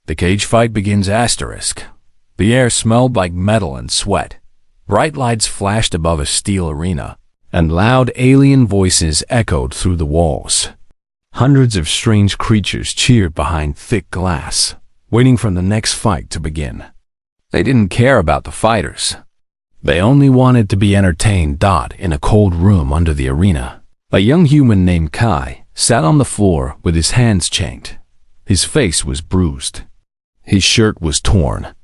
The cage fight begins asterisk. The air smelled like metal and sweat. Bright lights flashed above a steel arena, and loud alien voices echoed through the walls. Hundreds of strange creatures cheered behind thick glass, waiting for the next fight to begin. They didn't care about the fighters. They only wanted to be entertained. In a cold room under the arena, a young human named Kai sat on the floor with his hands chained. His face was bruised. His shirt was torn.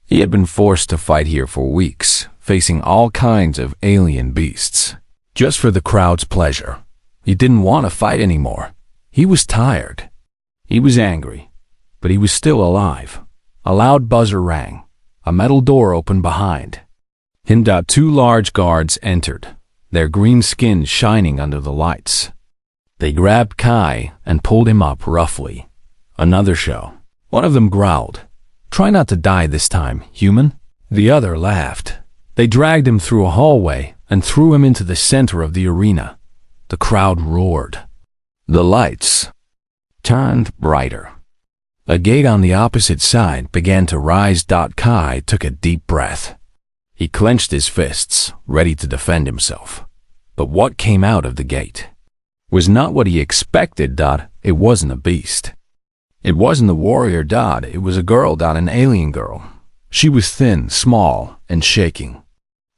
He had been forced to fight here for weeks, facing all kinds of alien beasts, just for the crowd's pleasure. He didn't want to fight anymore. He was tired. He was angry, but he was still alive. A loud buzzer rang. A metal door opened behind him. Two large guards entered, their green skin shining under the lights. They grabbed Kai and pulled him up roughly. Another show. One of them growled, "Try not to die this time, human." The other laughed. They dragged him through a hallway and threw him into the center of the arena. The crowd roared. The lights turned brighter. A gate on the opposite side began to rise. Kai took a deep breath. He clenched his fists, ready to defend himself. But what came out of the gate was not what he expected. It wasn't a beast. It wasn't a warrior. It was a girl. An alien girl. She was thin, small, and shaking.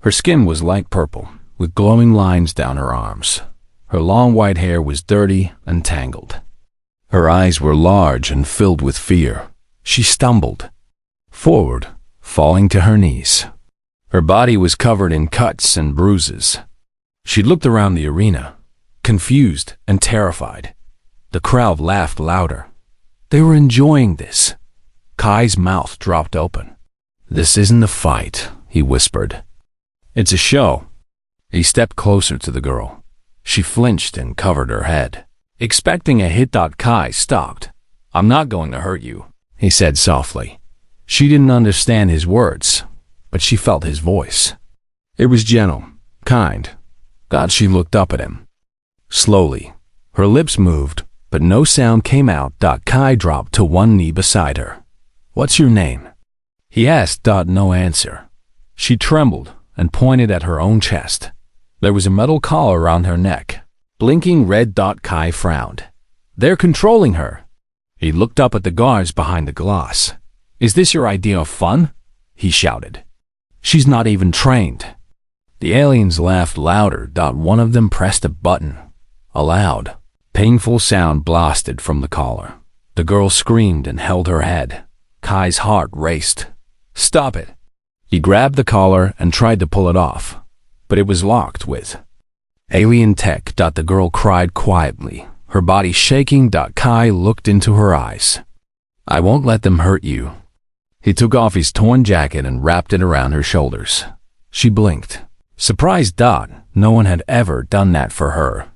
Her skin was light purple, with glowing lines down her arms. Her long white hair was dirty and tangled. Her eyes were large and filled with fear. She stumbled forward, falling to her knees. Her body was covered in cuts and bruises. She looked around the arena, confused and terrified. The crowd laughed louder. They were enjoying this. Kai's mouth dropped open. "This isn't a fight," he whispered. "It's a show." He stepped closer to the girl. She flinched and covered her head. Expecting a hit. Kai stopped. "I'm not going to hurt you," he said softly. She didn't understand his words, but she felt his voice. It was gentle, kind. She looked up at him. Slowly, her lips moved, but no sound came out. Kai dropped to one knee beside her. "What's your name?" he asked. No answer. She trembled and pointed at her own chest. There was a metal collar around her neck, blinking red. Kai frowned. "They're controlling her." He looked up at the guards behind the glass. "Is this your idea of fun?" he shouted. "She's not even trained." The aliens laughed louder. One of them pressed a button. A loud, painful sound blasted from the collar. The girl screamed and held her head. Kai's heart raced. "Stop it." He grabbed the collar and tried to pull it off, but it was locked with alien tech. The girl cried quietly, her body shaking. Kai looked into her eyes. "I won't let them hurt you." He took off his torn jacket and wrapped it around her shoulders. She blinked, surprised. No one had ever done that for her.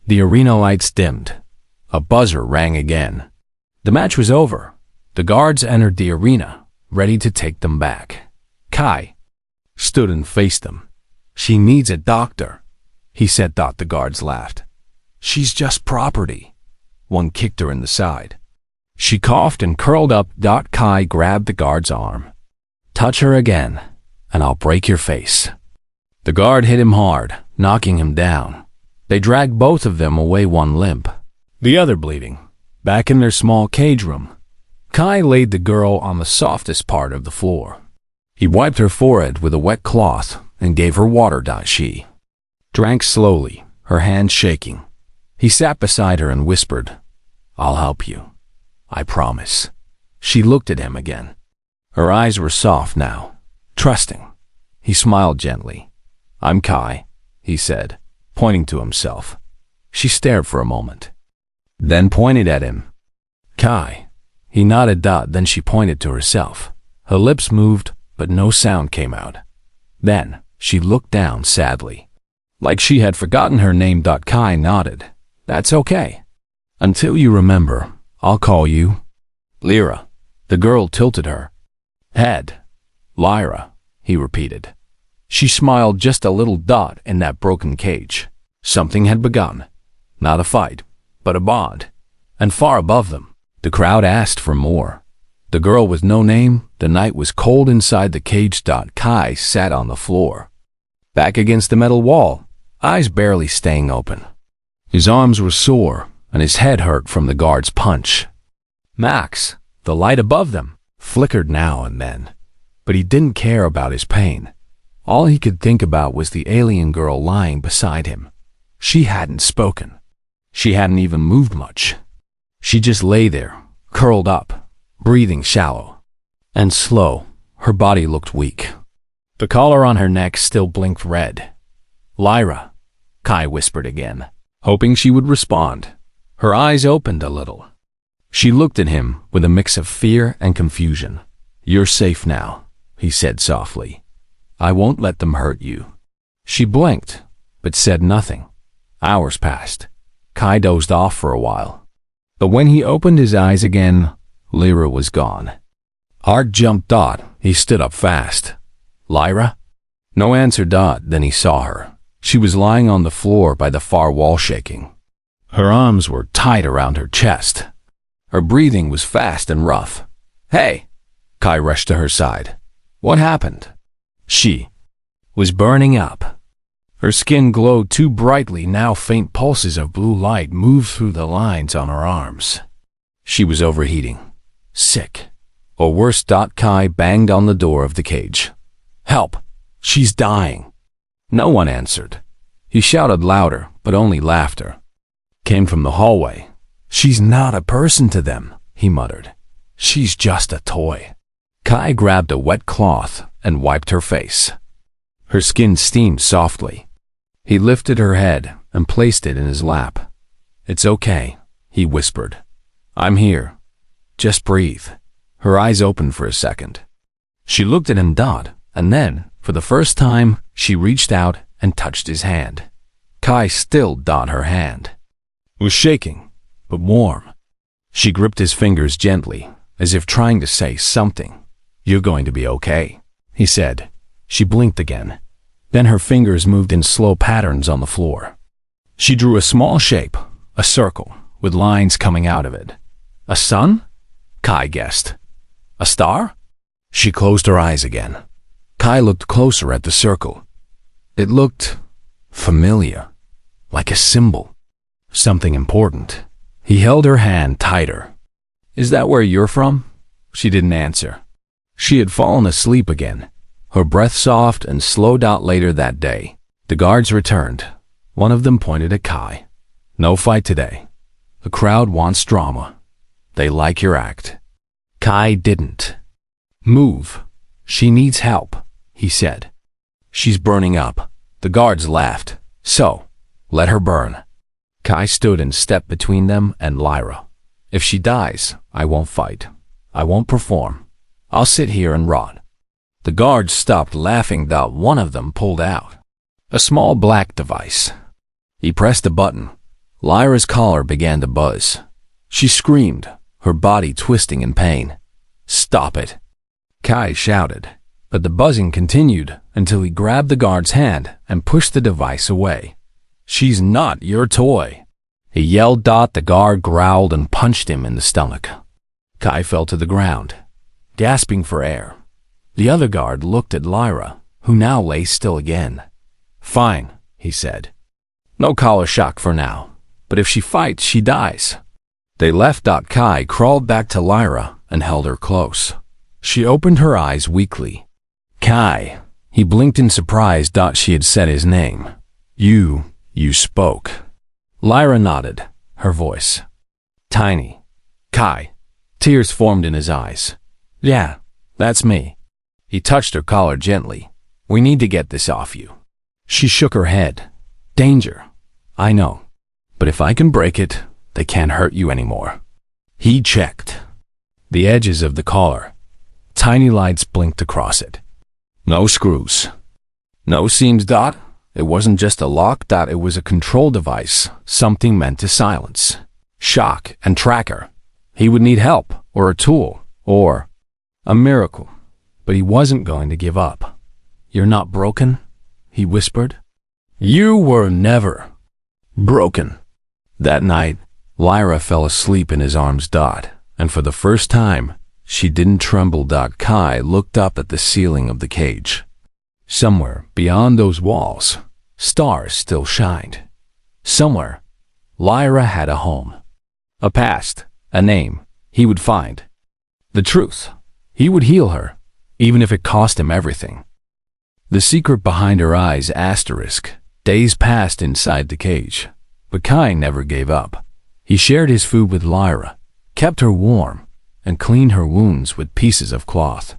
The arena lights dimmed. A buzzer rang again. The match was over. The guards entered the arena, ready to take them back. Kai stood and faced them. "She needs a doctor," he said. The guards laughed. "She's just property." One kicked her in the side. She coughed and curled up. Kai grabbed the guard's arm. "Touch her again, and I'll break your face." The guard hit him hard, knocking him down. They dragged both of them away, one limp, the other bleeding. Back in their small cage room, Kai laid the girl on the softest part of the floor. He wiped her forehead with a wet cloth and gave her water. She drank slowly, her hands shaking. He sat beside her and whispered, "I'll help you. I promise." She looked at him again. Her eyes were soft now, trusting. He smiled gently. "I'm Kai," he said, pointing to himself. She stared for a moment, then pointed at him. "Kai." He nodded. Then she pointed to herself. Her lips moved, but no sound came out. Then she looked down sadly, like she had forgotten her name. Kai nodded. "That's okay. Until you remember, I'll call you Lyra." The girl tilted her head. "Lyra," he repeated. She smiled just a little. In that broken cage, something had begun. Not a fight, but a bond. And far above them, the crowd asked for more. The girl with no name. The night was cold inside the cage. Kai sat on the floor, back against the metal wall, eyes barely staying open. His arms were sore, and his head hurt from the guard's punch. Max, the light above them, flickered now and then, but he didn't care about his pain. All he could think about was the alien girl lying beside him. She hadn't spoken. She hadn't even moved much. She just lay there, curled up, breathing shallow and slow. Her body looked weak. The collar on her neck still blinked red. "Lyra," Kai whispered again, hoping she would respond. Her eyes opened a little. She looked at him with a mix of fear and confusion. "You're safe now," he said softly. "I won't let them hurt you." She blinked, but said nothing. Hours passed. Kai dozed off for a while. But when he opened his eyes again, Lyra was gone. Heart jumped. He stood up fast. "Lyra?" No answer. Then he saw her. She was lying on the floor by the far wall, shaking. Her arms were tight around her chest. Her breathing was fast and rough. "Hey!" Kai rushed to her side. "What happened?" She was burning up. Her skin glowed too brightly. Now faint pulses of blue light moved through the lines on her arms. She was overheating. Sick. Or worse. Kai banged on the door of the cage. "Help! She's dying!" No one answered. He shouted louder, but only laughter came from the hallway. "She's not a person to them," he muttered. "She's just a toy." Kai grabbed a wet cloth and wiped her face. Her skin steamed softly. He lifted her head and placed it in his lap. "It's okay," he whispered. "I'm here. Just breathe." Her eyes opened for a second. She looked at him. And then, for the first time, she reached out and touched his hand. Kai stilled. Her hand was shaking, but warm. She gripped his fingers gently, as if trying to say something. "You're going to be okay," he said. She blinked again. Then her fingers moved in slow patterns on the floor. She drew a small shape, a circle, with lines coming out of it. "A sun?" Kai guessed. "A star?" She closed her eyes again. Kai looked closer at the circle. It looked familiar, like a symbol, something important. He held her hand tighter. "Is that where you're from?" She didn't answer. She had fallen asleep again, her breath soft and slow. Later that day, the guards returned. One of them pointed at Kai. "No fight today. The crowd wants drama. They like your act." Kai didn't move. "She needs help," he said. "She's burning up." The guards laughed. "So, let her burn." Kai stood and stepped between them and Lyra. "If she dies, I won't fight. I won't perform. I'll sit here and rot." The guards stopped laughing. One of them pulled out a small black device. He pressed a button. Lyra's collar began to buzz. She screamed, her body twisting in pain. "Stop it!" Kai shouted, but the buzzing continued until he grabbed the guard's hand and pushed the device away. "She's not your toy," he yelled. The guard growled and punched him in the stomach. Kai fell to the ground, gasping for air. The other guard looked at Lyra, who now lay still again. "Fine," he said. "No collar shock for now, but if she fights, she dies." They left. Kai crawled back to Lyra and held her close. She opened her eyes weakly. "Kai." He blinked in surprise. She had said his name. You spoke." Lyra nodded, her voice tiny. "Kai." Tears formed in his eyes. "Yeah, that's me." He touched her collar gently. "We need to get this off you." She shook her head. "Danger. I know. But if I can break it, they can't hurt you anymore." He checked the edges of the collar. Tiny lights blinked across it. No screws. No seams. It wasn't just a lock. It was a control device, something meant to silence, shock, and track her. He would need help, or a tool, or a miracle. But he wasn't going to give up. "You're not broken," he whispered. "You were never broken." That night, Lyra fell asleep in his arms. And for the first time, She didn't tremble. Kai looked up at the ceiling of the cage. Somewhere beyond those walls, stars still shined. Somewhere, Lyra had a home. A past, a name, he would find. The truth, he would heal her, even if it cost him everything. The secret behind her eyes. Days passed inside the cage, but Kai never gave up. He shared his food with Lyra, kept her warm, and cleaned her wounds with pieces of cloth.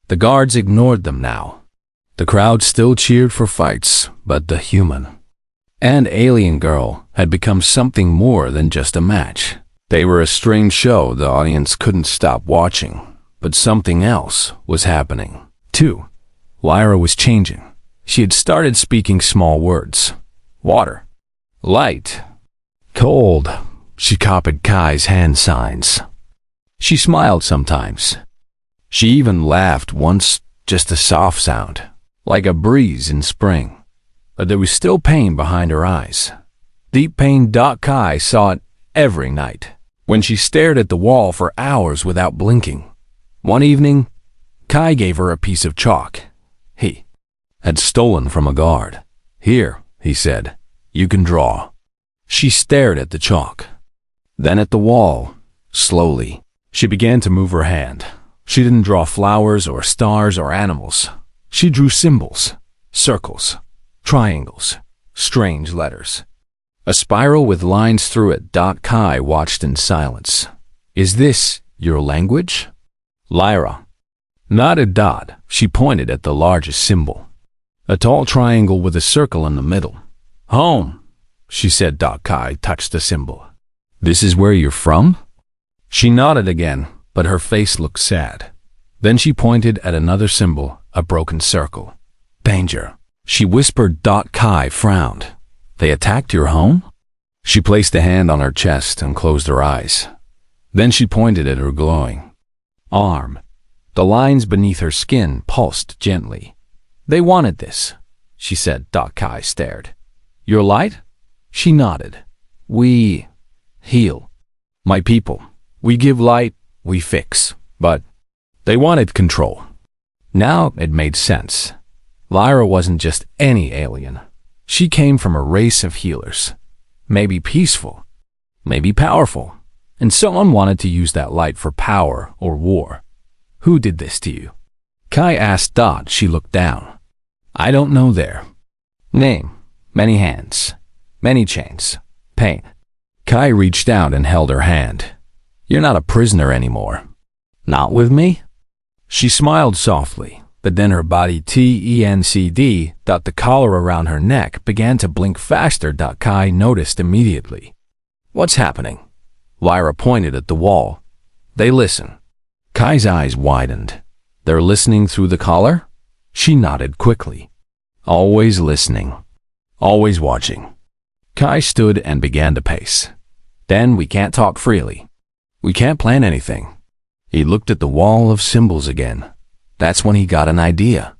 The guards ignored them now. The crowd still cheered for fights, but the human and alien girl had become something more than just a match. They were a strange show the audience couldn't stop watching, but something else was happening, too. Lyra was changing. She had started speaking small words. Water. Light. Cold. She copied Kai's hand signs. She smiled sometimes. She even laughed once, just a soft sound, like a breeze in spring. But there was still pain behind her eyes. Deep pain. Kai saw it every night, when she stared at the wall for hours without blinking. One evening, Kai gave her a piece of chalk. He had stolen from a guard. Here, he said, you can draw. She stared at the chalk, then at the wall. Slowly, she began to move her hand. She didn't draw flowers or stars or animals. She drew symbols, circles, triangles, strange letters. A spiral with lines through it. Kai watched in silence. Is this your language? Lyra nodded. She pointed at the largest symbol, a tall triangle with a circle in the middle. Home, she said. Kai touched the symbol. This is where you're from? She nodded again, but her face looked sad. Then she pointed at another symbol, a broken circle. Danger, she whispered. Kai frowned. They attacked your home? She placed a hand on her chest and closed her eyes. Then she pointed at her glowing arm. The lines beneath her skin pulsed gently. They wanted this, she said. Kai stared. Your light? She nodded. We heal. My people. We give light, we fix. But they wanted control. Now it made sense. Lyra wasn't just any alien. She came from a race of healers. Maybe peaceful, maybe powerful. And someone wanted to use that light for power or war. Who did this to you? Kai asked. She looked down. I don't know there. Name, many hands, many chains, pain. Kai reached out and held her hand. You're not a prisoner anymore. Not with me? She smiled softly, but then her body tensed. The collar around her neck began to blink faster. Kai noticed immediately. What's happening? Lyra pointed at the wall. They listen. Kai's eyes widened. They're listening through the collar? She nodded quickly. Always listening. Always watching. Kai stood and began to pace. Then we can't talk freely. We can't plan anything. He looked at the wall of symbols again. That's when he got an idea.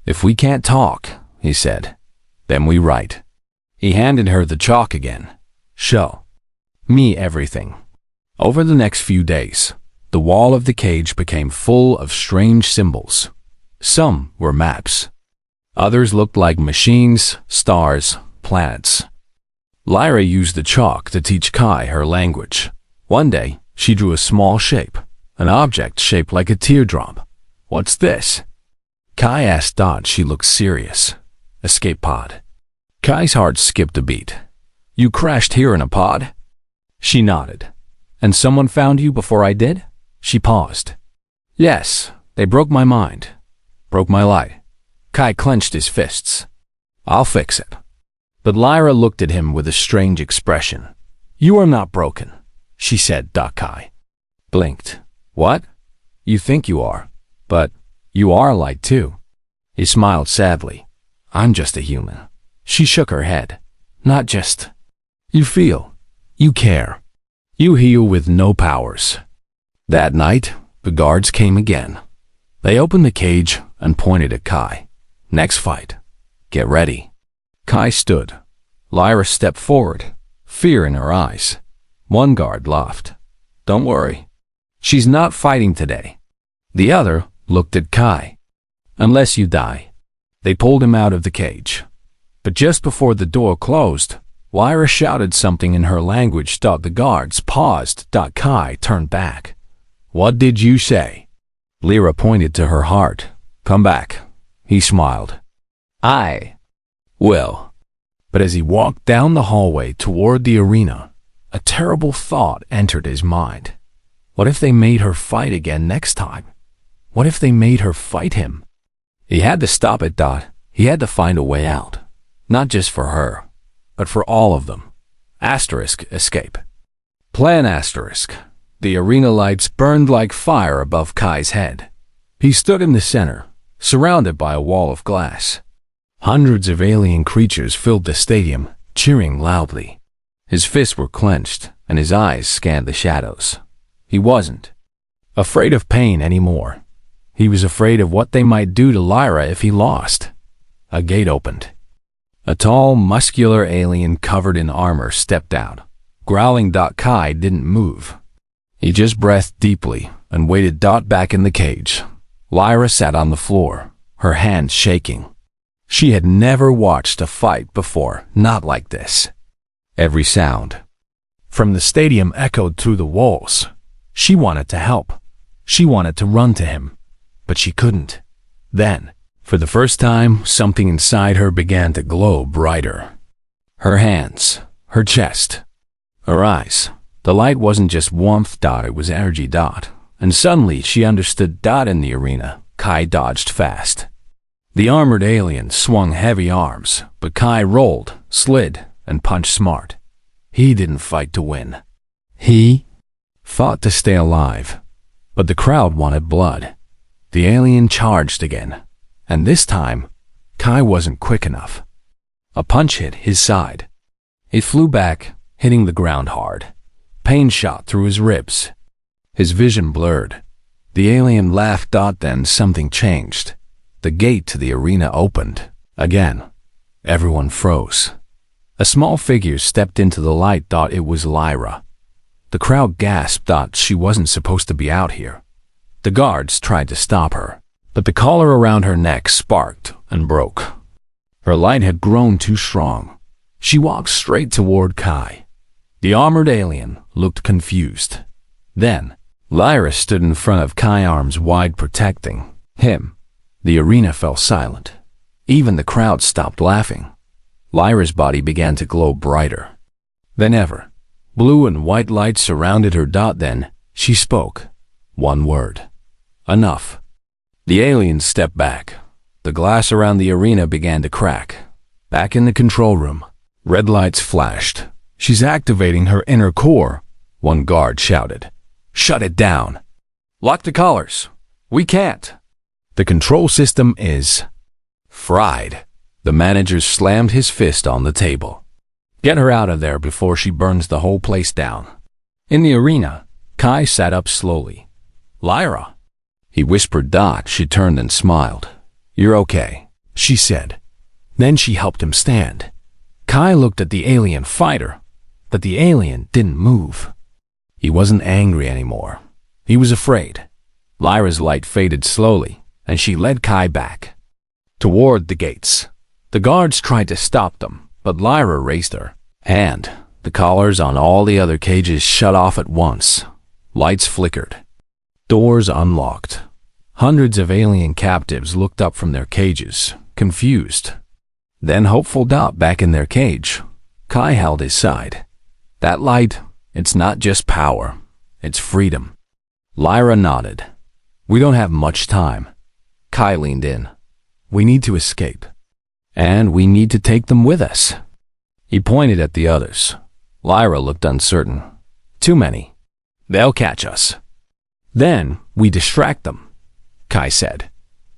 If we can't talk, he said, then we write. He handed her the chalk again. Show me everything. Over the next few days, the wall of the cage became full of strange symbols. Some were maps. Others looked like machines, stars, planets. Lyra used the chalk to teach Kai her language. One day, she drew a small shape, an object shaped like a teardrop. What's this? Kai asked. She looked serious. Escape pod. Kai's heart skipped a beat. You crashed here in a pod? She nodded. And someone found you before I did? She paused. Yes, they broke my mind. Broke my light. Kai clenched his fists. I'll fix it. But Lyra looked at him with a strange expression. You are not broken, she said. Kai blinked. What? You think you are, but you are light too. He smiled sadly. I'm just a human. She shook her head. Not just. You feel. You care. You heal with no powers. That night, the guards came again. They opened the cage and pointed at Kai. Next fight. Get ready. Kai stood. Lyra stepped forward, fear in her eyes. One guard laughed. Don't worry. She's not fighting today. The other looked at Kai. "Unless you die." They pulled him out of the cage. But just before the door closed, Lyra shouted something in her language. The guards paused. Kai turned back. "What did you say?" Lyra pointed to her heart. "Come back." He smiled. "I will." But as he walked down the hallway toward the arena, a terrible thought entered his mind. What if they made her fight again next time? What if they made her fight him? He had to stop it. He had to find a way out. Not just for her, but for all of them. Escape. Plan asterisk. The arena lights burned like fire above Kai's head. He stood in the center, surrounded by a wall of glass. Hundreds of alien creatures filled the stadium, cheering loudly. His fists were clenched, and his eyes scanned the shadows. He wasn't afraid of pain anymore. He was afraid of what they might do to Lyra if he lost. A gate opened. A tall, muscular alien covered in armor stepped out. Growling. Kai didn't move. He just breathed deeply and waited. Back in the cage, Lyra sat on the floor, her hands shaking. She had never watched a fight before, not like this. Every sound from the stadium echoed through the walls. She wanted to help. She wanted to run to him, but she couldn't. Then, for the first time, something inside her began to glow brighter. Her hands, her chest, her eyes. The light wasn't just warmth. It was energy. And suddenly she understood. In the arena, Kai dodged fast. The armored alien swung heavy arms, but Kai rolled, slid, and punched smart. He didn't fight to win. He fought to stay alive. But the crowd wanted blood. The alien charged again. And this time, Kai wasn't quick enough. A punch hit his side. It flew back, hitting the ground hard. Pain shot through his ribs. His vision blurred. The alien laughed. Then something changed. The gate to the arena opened. Again, everyone froze. A small figure stepped into the light. It was Lyra. The crowd gasped. She wasn't supposed to be out here. The guards tried to stop her, but the collar around her neck sparked and broke. Her light had grown too strong. She walked straight toward Kai. The armored alien looked confused. Then, Lyra stood in front of Kai, arms wide, protecting him. The arena fell silent. Even the crowd stopped laughing. Lyra's body began to glow brighter than ever. Blue and white lights surrounded her. Then she spoke. One word. Enough. The alien stepped back. The glass around the arena began to crack. Back in the control room, red lights flashed. "She's activating her inner core," one guard shouted. "Shut it down." "Lock the collars." "We can't." "The control system is fried." The manager slammed his fist on the table. "Get her out of there before she burns the whole place down." In the arena, Kai sat up slowly. "Lyra," he whispered. She turned and smiled. "You're okay," she said. Then she helped him stand. Kai looked at the alien fighter, but the alien didn't move. He wasn't angry anymore. He was afraid. Lyra's light faded slowly, and she led Kai back toward the gates. The guards tried to stop them, but Lyra raised her hand. The collars on all the other cages shut off at once. Lights flickered. Doors unlocked. Hundreds of alien captives looked up from their cages, confused, then hopeful. Back in their cage, Kai held his side. "That light, it's not just power, it's freedom." Lyra nodded. "We don't have much time." Kai leaned in. "We need to escape. And we need to take them with us." He pointed at the others. Lyra looked uncertain. "Too many. They'll catch us." "Then we distract them," Kai said.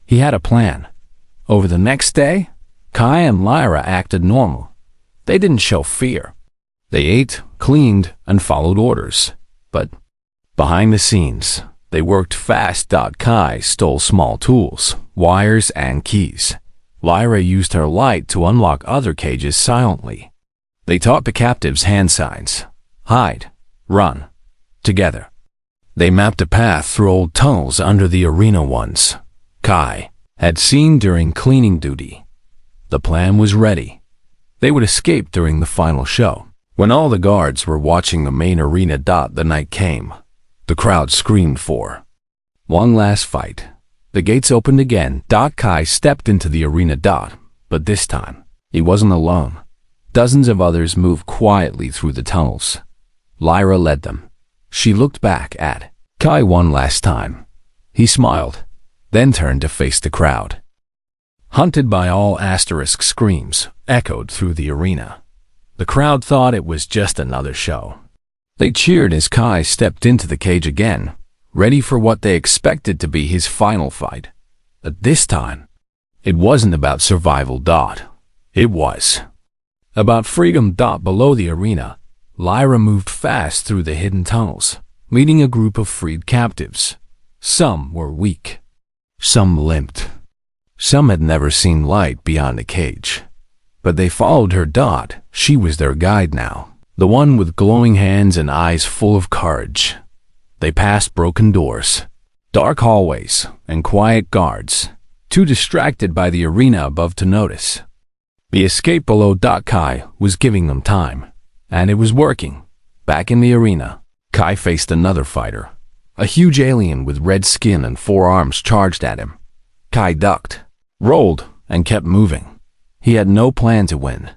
He had a plan. Over the next day, Kai and Lyra acted normal. They didn't show fear. They ate, cleaned, and followed orders. But behind the scenes, they worked fast. Kai stole small tools, wires, and keys. Lyra used her light to unlock other cages silently. They taught the captives hand signs. Hide, run, together. They mapped a path through old tunnels under the arena ones Kai had seen during cleaning duty. The plan was ready. They would escape during the final show. When all the guards were watching the main arena. The night came. The crowd screamed for one last fight. The gates opened again. Kai stepped into the arena. But this time, he wasn't alone. Dozens of others moved quietly through the tunnels. Lyra led them. She looked back at Kai one last time. He smiled, then turned to face the crowd. Hunted by all asterisk screams echoed through the arena. The crowd thought it was just another show. They cheered as Kai stepped into the cage again, ready for what they expected to be his final fight. But this time, it wasn't about survival. It was about freedom. Below the arena, Lyra moved fast through the hidden tunnels, leading a group of freed captives. Some were weak. Some limped. Some had never seen light beyond the cage. But they followed her. She was their guide now, the one with glowing hands and eyes full of courage. They passed broken doors, dark hallways, and quiet guards, too distracted by the arena above to notice. The escape below. Kai was giving them time, and it was working. Back in the arena, Kai faced another fighter. A huge alien with red skin and 4 arms charged at him. Kai ducked, rolled, and kept moving. He had no plan to win.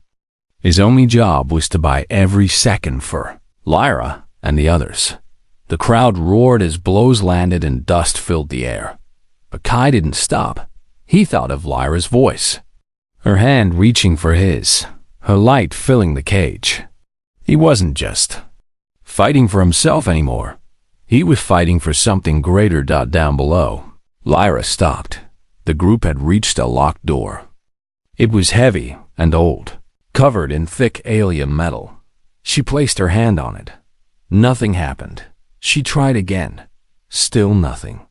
His only job was to buy every second for Lyra and the others. The crowd roared as blows landed and dust filled the air. But Kai didn't stop. He thought of Lyra's voice, her hand reaching for his, her light filling the cage. He wasn't just fighting for himself anymore. He was fighting for something greater. Down below, Lyra stopped. The group had reached a locked door. It was heavy and old, covered in thick alien metal. She placed her hand on it. Nothing happened. She tried again. Still nothing.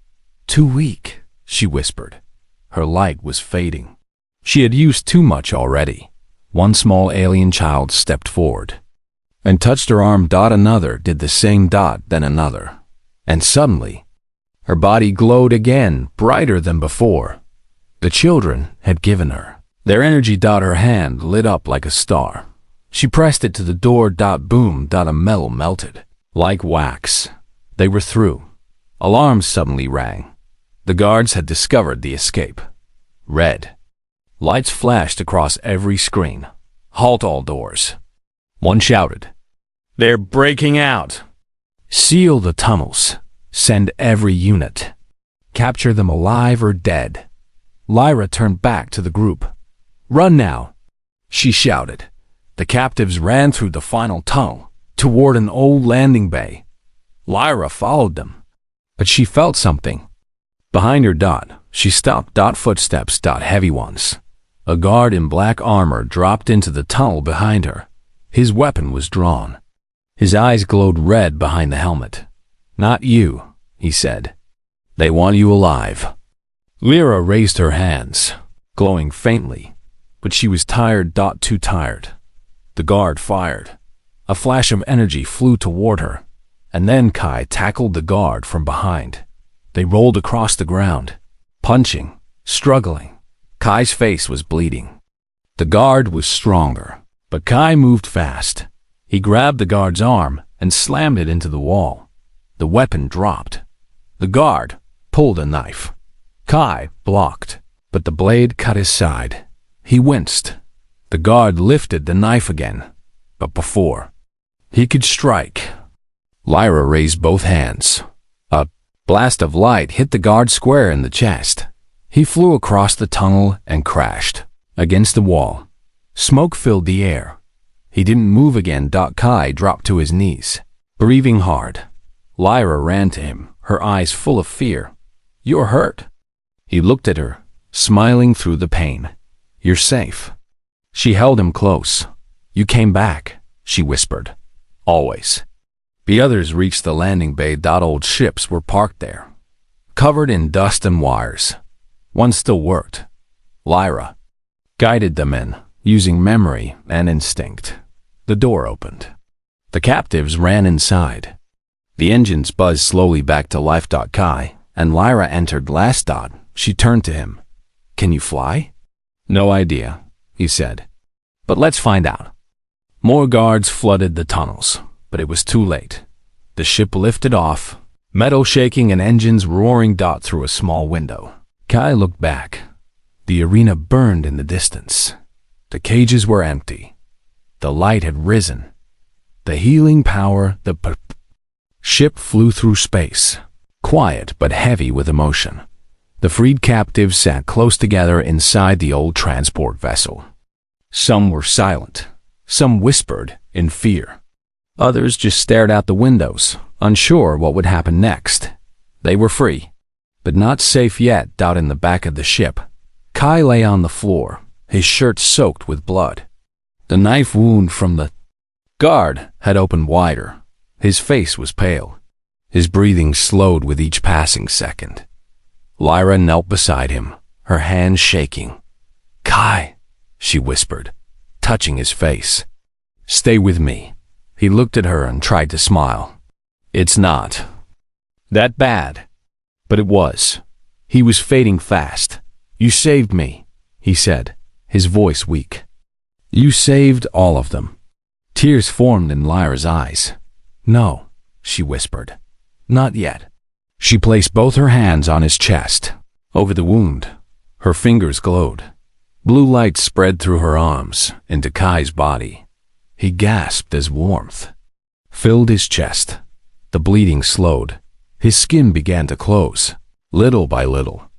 "Too weak," she whispered. Her light was fading. She had used too much already. One small alien child stepped forward and touched her arm. Another did the same. Then another. And suddenly, her body glowed again, brighter than before. The children had given her their energy. Her hand lit up like a star. She pressed it to the door. Boom. A metal melted like wax. They were through. Alarms suddenly rang. The guards had discovered the escape. Red lights flashed across every screen. "Halt all doors." One shouted, "They're breaking out." "Seal the tunnels. Send every unit. Capture them alive or dead." Lyra turned back to the group. "Run now," she shouted. The captives ran through the final tunnel, toward an old landing bay. Lyra followed them, but she felt something. Behind her. She stopped. Footsteps. Heavy ones. A guard in black armor dropped into the tunnel behind her. His weapon was drawn. His eyes glowed red behind the helmet. "Not you," he said. "They want you alive." Lyra raised her hands, glowing faintly, but she was tired. Too tired. The guard fired. A flash of energy flew toward her, and then Kai tackled the guard from behind. They rolled across the ground, punching, struggling. Kai's face was bleeding. The guard was stronger, but Kai moved fast. He grabbed the guard's arm and slammed it into the wall. The weapon dropped. The guard pulled a knife. Kai blocked, but the blade cut his side. He winced. The guard lifted the knife again, but before he could strike, Lyra raised both hands. A blast of light hit the guard square in the chest. He flew across the tunnel and crashed against the wall. Smoke filled the air. He didn't move again. Kai dropped to his knees, breathing hard. Lyra ran to him, her eyes full of fear. "You're hurt." He looked at her, smiling through the pain. "You're safe." She held him close. "You came back," she whispered. "Always." The others reached the landing bay. Old ships were parked there, covered in dust and wires. One still worked. Lyra guided them in, using memory and instinct. The door opened. The captives ran inside. The engines buzzed slowly back to life. Kai and Lyra entered last. She turned to him. Can you fly? No idea, he said. But let's find out. More guards flooded the tunnels, but it was too late. The ship lifted off, metal shaking and engines roaring. Through a small window. Kai looked back. The arena burned in the distance. The cages were empty. The light had risen. The healing power, the ship flew through space, quiet but heavy with emotion. The freed captives sat close together inside the old transport vessel. Some were silent. Some whispered in fear. Others just stared out the windows, unsure what would happen next. They were free, but not safe yet. In the back of the ship, Kai lay on the floor, his shirt soaked with blood. The knife wound from the guard had opened wider. His face was pale. His breathing slowed with each passing second. Lyra knelt beside him, her hands shaking. Kai, she whispered, touching his face. Stay with me. He looked at her and tried to smile. It's not that bad. But it was. He was fading fast. You saved me, he said, his voice weak. You saved all of them. Tears formed in Lyra's eyes. No, she whispered. Not yet. She placed both her hands on his chest, over the wound. Her fingers glowed. Blue light spread through her arms, into Kai's body. He gasped as warmth filled his chest. The bleeding slowed. His skin began to close, little by little.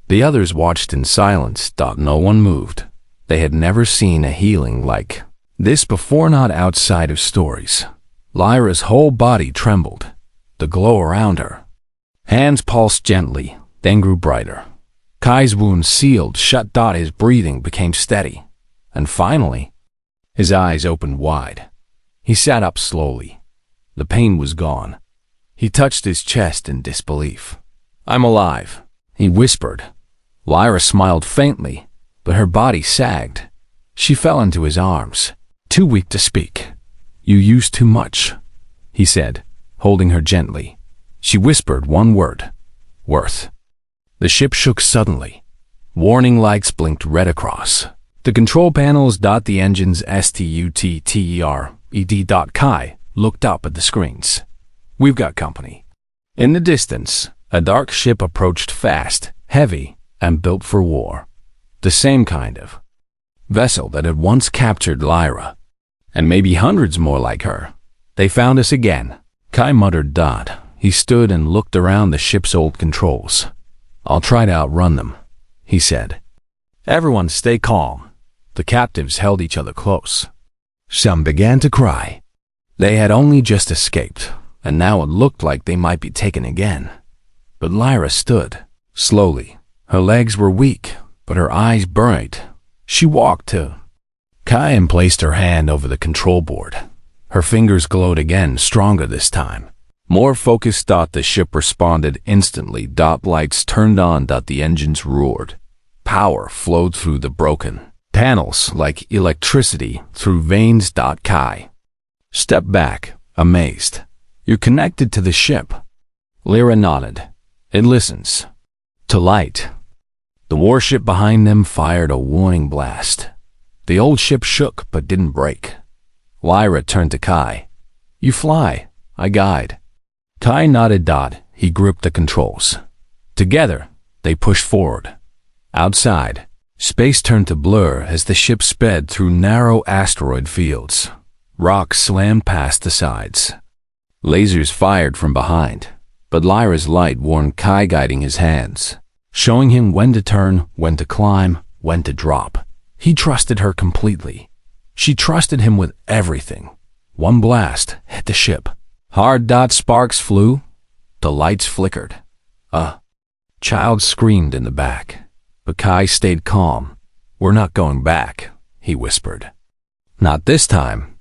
The others watched in silence. No one moved. They had never seen a healing like this before, not outside of stories. Lyra's whole body trembled, the glow around her. Hands pulsed gently, then grew brighter. Kai's wound sealed shut. His breathing became steady, and finally, his eyes opened wide. He sat up slowly. The pain was gone. He touched his chest in disbelief. I'm alive, he whispered. Lyra smiled faintly, but her body sagged. She fell into his arms, too weak to speak. You used too much, he said, holding her gently. She whispered one word, worth. The ship shook suddenly. Warning lights blinked red across. The control panels. The engines stuttered. Kai looked up at the screens. We've got company. In the distance, a dark ship approached fast, heavy, and built for war. The same kind of vessel that had once captured Lyra, and maybe hundreds more like her. They found us again, Kai muttered. He stood and looked around the ship's old controls. I'll try to outrun them, he said. Everyone stay calm. The captives held each other close. Some began to cry. They had only just escaped, and now it looked like they might be taken again. But Lyra stood, slowly. Her legs were weak, but her eyes burned. She walked to Kai and placed her hand over the control board. Her fingers glowed again, stronger this time. More focused. The ship responded instantly. Lights turned on. The engines roared. Power flowed through the broken panels like electricity through veins. Kai stepped back, amazed. You're connected to the ship. Lyra nodded. It listens. To light. The warship behind them fired a warning blast. The old ship shook but didn't break. Lyra turned to Kai. You fly, I guide. Kai nodded. He gripped the controls. Together, they pushed forward. Outside, space turned to blur as the ship sped through narrow asteroid fields. Rocks slammed past the sides. Lasers fired from behind, but Lyra's light warned Kai, guiding his hands, showing him when to turn, when to climb, when to drop. He trusted her completely. She trusted him with everything. One blast hit the ship. Hard. Sparks flew. The lights flickered. A child screamed in the back, but Kai stayed calm. We're not going back, he whispered. Not this time.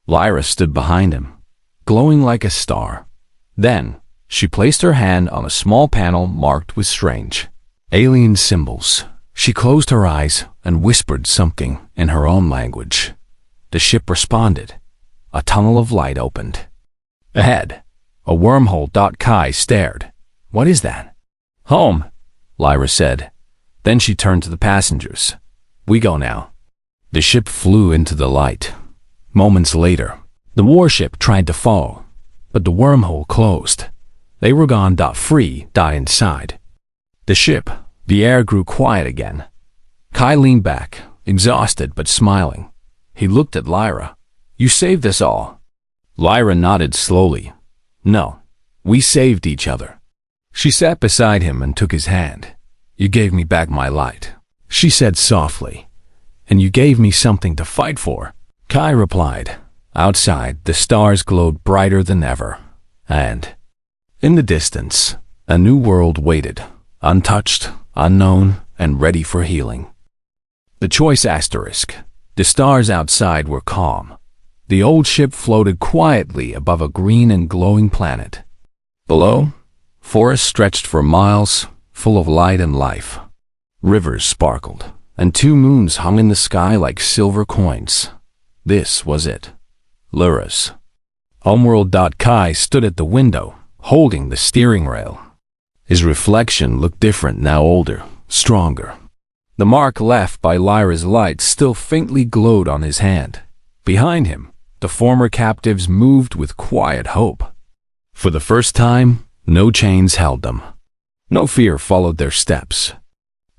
Lyra stood behind him, glowing like a star. Then, she placed her hand on a small panel marked with strange alien symbols. She closed her eyes and whispered something in her own language. The ship responded. A tunnel of light opened. Ahead, A wormhole. Kai stared. What is that? Home, Lyra said. Then she turned to the passengers. We go now. The ship flew into the light. Moments later, the warship tried to fall, but the wormhole closed. They were gone. Free. Inside the ship, the air grew quiet again. Kai leaned back, exhausted but smiling. He looked at Lyra. You saved us all. Lyra nodded slowly. No, we saved each other. She sat beside him and took his hand. You gave me back my light, she said softly. And you gave me something to fight for, Kai replied. Outside, the stars glowed brighter than ever. And in the distance, a new world waited, untouched, unknown, and ready for healing. The choice asterisk. The stars outside were calm. The old ship floated quietly above a green and glowing planet. Below, forests stretched for miles, full of light and life. Rivers sparkled, and two moons hung in the sky like silver coins. This was it. Lyra's homeworld. Kai stood at the window, holding the steering rail. His reflection looked different now, older, stronger. The mark left by Lyra's light still faintly glowed on his hand. Behind him, the former captives moved with quiet hope. For the first time, no chains held them. No fear followed their steps.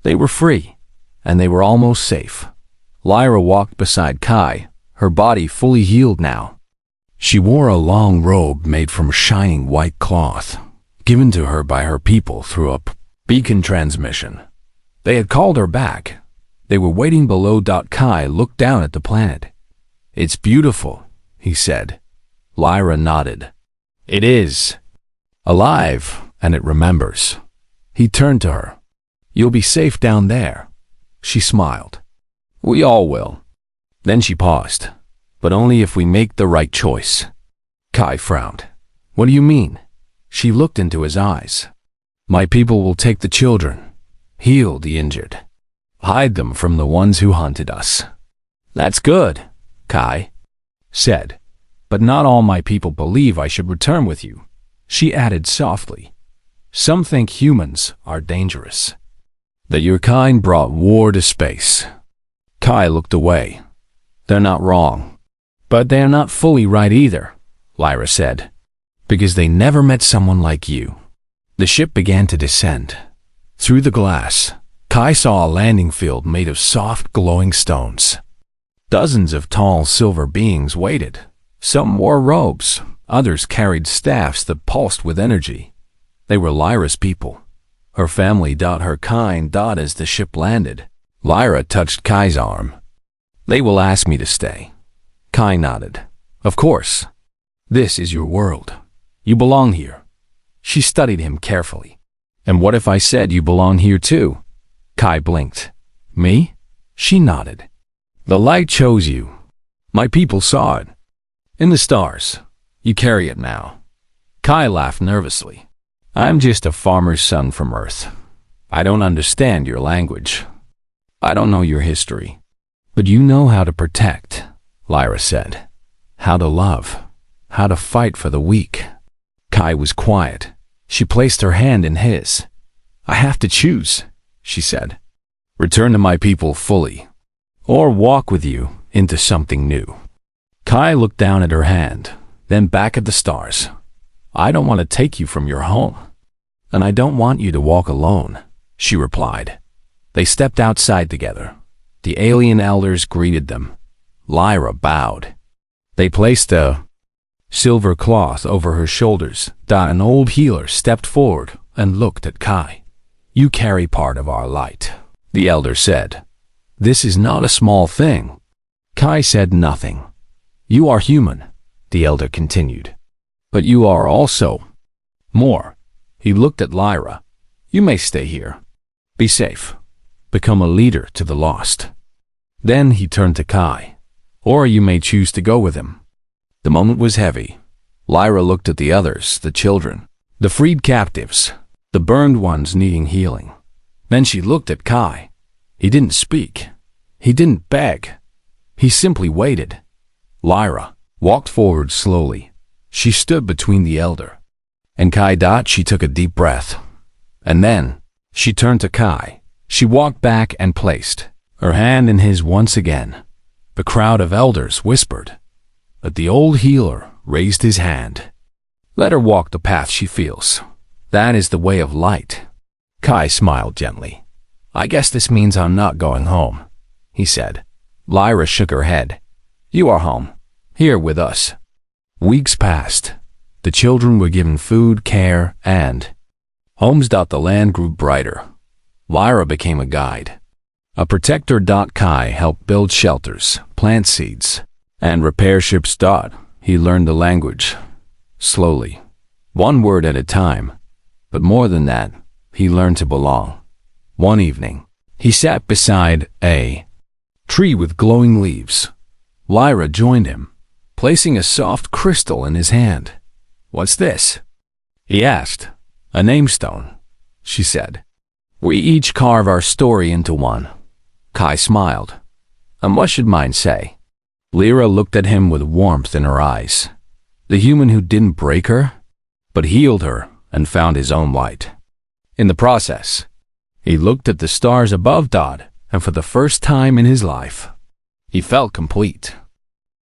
They were free, and they were almost safe. Lyra walked beside Kai, her body fully healed now. She wore a long robe made from shining white cloth, given to her by her people through a beacon transmission. They had called her back. They were waiting below. Kai looked down at the planet. It's beautiful, he said. Lyra nodded. It is. Alive, and it remembers. He turned to her. You'll be safe down there. She smiled. We all will. Then she paused. But only if we make the right choice. Kai frowned. What do you mean? She looked into his eyes. My people will take the children, heal the injured, hide them from the ones who hunted us. That's good, Kai said. But not all my people believe I should return with you, she added softly. Some think humans are dangerous, that your kind brought war to space. Kai looked away. They're not wrong. But they're not fully right either, Lyra said, because they never met someone like you. The ship began to descend. Through the glass, Kai saw a landing field made of soft, glowing stones. Dozens of tall silver beings waited. Some wore robes, others carried staffs that pulsed with energy. They were Lyra's people, her family. Her kind. As the ship landed, Lyra touched Kai's arm. They will ask me to stay. Kai nodded. Of course. This is your world. You belong here. She studied him carefully. And what if I said you belong here too? Kai blinked. Me? She nodded. The light chose you. My people saw it. In the stars. You carry it now. Kai laughed nervously. I'm just a farmer's son from Earth. I don't understand your language. I don't know your history. But you know how to protect, Lyra said. How to love. How to fight for the weak. Kai was quiet. She placed her hand in his. I have to choose, she said. Return to my people fully, or walk with you into something new. Kai looked down at her hand, then back at the stars. I don't want to take you from your home, and I don't want you to walk alone, she replied. They stepped outside together. The alien elders greeted them. Lyra bowed. They placed a silver cloth over her shoulders. An old healer stepped forward and looked at Kai. You carry part of our light, the elder said. This is not a small thing. Kai said nothing. You are human, the elder continued. But you are also more. He looked at Lyra. You may stay here. Be safe. Become a leader to the lost. Then he turned to Kai. Or you may choose to go with him. The moment was heavy. Lyra looked at the others, the children, the freed captives, the burned ones needing healing. Then she looked at Kai. He didn't speak. He didn't beg. He simply waited. Lyra walked forward slowly. She stood between the elder And she took a deep breath. And then, she turned to Kai. She walked back and placed her hand in his once again. The crowd of elders whispered, but the old healer raised his hand. Let her walk the path she feels. That is the way of light. Kai smiled gently. I guess this means I'm not going home, he said. Lyra shook her head. You are home, here with us. Weeks passed. The children were given food, care, and homes. The land grew brighter. Lyra became a guide, a protector. Kai helped build shelters, plant seeds, and repair ships. He learned the language, slowly, one word at a time. But more than that, he learned to belong. One evening, he sat beside a tree with glowing leaves. Lyra joined him, placing a soft crystal in his hand. What's this? He asked. A namestone, she said. We each carve our story into one. Kai smiled. And what should mine say? Lyra looked at him with warmth in her eyes. The human who didn't break her, but healed her and found his own light. In the process, he looked at the stars above, and for the first time in his life, he felt complete.